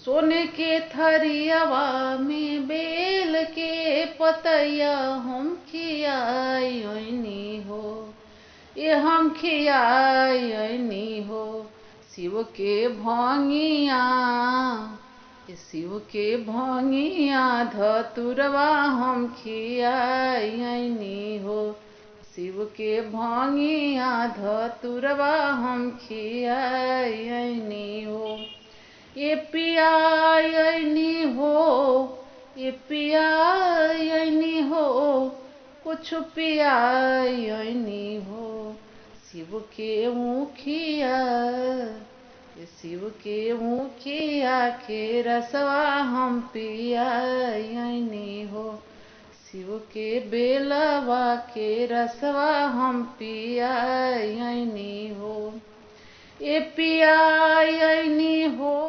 सोने के थरियावा में बेल के पतैया हम खियाई हो, ये हम खियाई हो। शिव के भंगिया, ये शिव के भंगिया धतुरवा हम खियाई हो। शिव के भंगिया धतुरवा हम खियाई हो। ये पियाई हो, ये पियाई हो, कुछ पियाई हो। शिव के मुखिया, ये शिव के मुखिया के रसवा हम पियाई हो। शिव के बेलवा के रसवा हम पियाई हो। ये पियाई हो।